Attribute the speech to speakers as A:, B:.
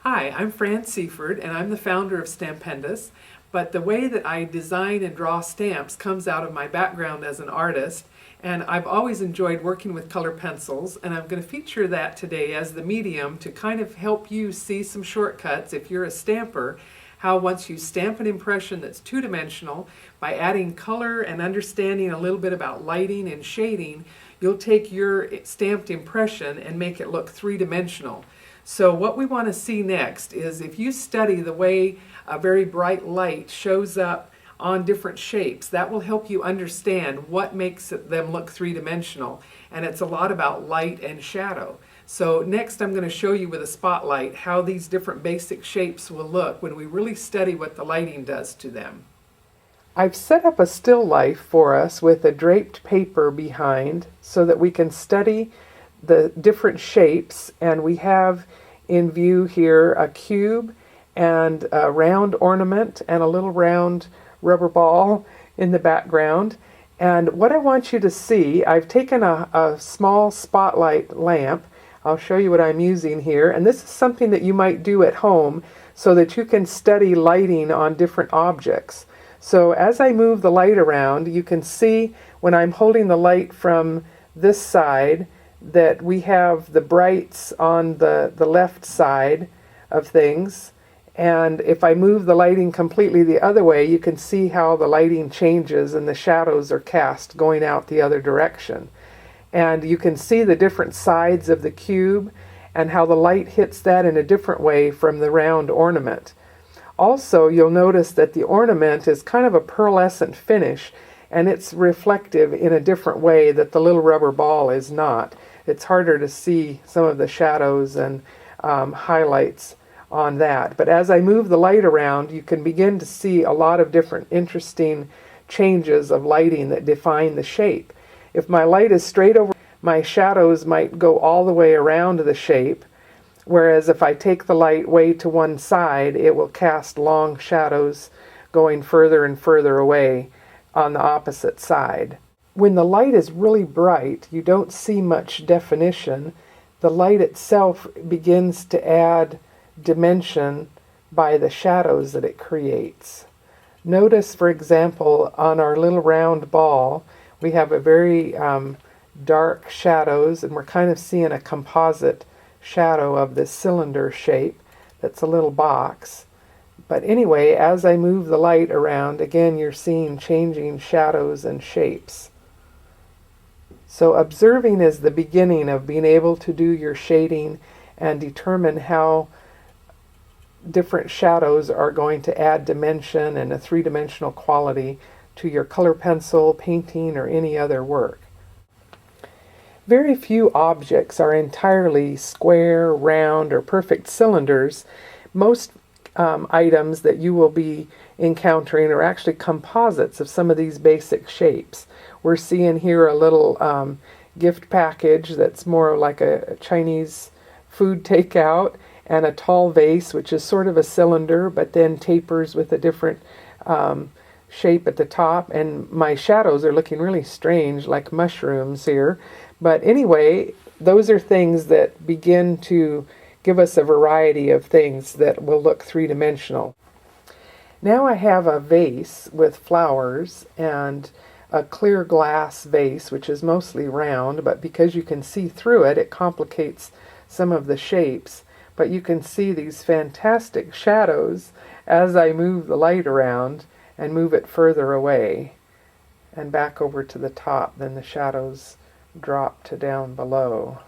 A: Hi, I'm Fran Seaford, and I'm the founder of Stampendous. But the way that I design and draw stamps comes out of my background as an artist, and I've always enjoyed working with color pencils, and I'm going to feature that today as the medium to kind of help you see some shortcuts if you're a stamper, how once you stamp an impression that's two-dimensional, by adding color and understanding a little bit about lighting and shading, you'll take your stamped impression and make it look three-dimensional. So what we want to see next is if you study the way a very bright light shows up on different shapes, that will help you understand what makes them look three-dimensional. And it's a lot about light and shadow. So next I'm going to show you with a spotlight how these different basic shapes will look when we really study what the lighting does to them. I've set up a still life for us with a draped paper behind so that we can study the different shapes, and we have in view here a cube and a round ornament and a little round rubber ball in the background. And what I want you to see, I've taken a small spotlight lamp. I'll show you what I'm using here, and this is something that you might do at home so that you can study lighting on different objects. So as I move the light around, you can see when I'm holding the light from this side that we have the brights on the left side of things, and if I move the lighting completely the other way, you can see how the lighting changes and the shadows are cast going out the other direction. And you can see the different sides of the cube and how the light hits that in a different way from the round ornament. Also, you'll notice that the ornament is kind of a pearlescent finish, and it's reflective in a different way that the little rubber ball is not. It's harder to see some of the shadows and highlights on that. But as I move the light around, you can begin to see a lot of different interesting changes of lighting that define the shape. If my light is straight over, my shadows might go all the way around the shape, whereas if I take the light way to one side, it will cast long shadows going further and further away on the opposite side. When the light is really bright, you don't see much definition. The light itself begins to add dimension by the shadows that it creates. Notice, for example, on our little round ball, we have a very dark shadows, and we're kind of seeing a composite shadow of this cylinder shape that's a little box. But anyway, as I move the light around, again, you're seeing changing shadows and shapes. So observing is the beginning of being able to do your shading and determine how different shadows are going to add dimension and a three-dimensional quality to your color pencil, painting, or any other work. Very few objects are entirely square, round, or perfect cylinders. Most items that you will be encountering are actually composites of some of these basic shapes. We're seeing here a little gift package that's more like a Chinese food takeout, and a tall vase, which is sort of a cylinder, but then tapers with a different shape at the top. And my shadows are looking really strange, like mushrooms here. But anyway, those are things that begin to give us a variety of things that will look three-dimensional. Now I have a vase with flowers and a clear glass vase, which is mostly round, but because you can see through it, it complicates some of the shapes. But you can see these fantastic shadows as I move the light around and move it further away and back over to the top. Then the shadows drop to down below.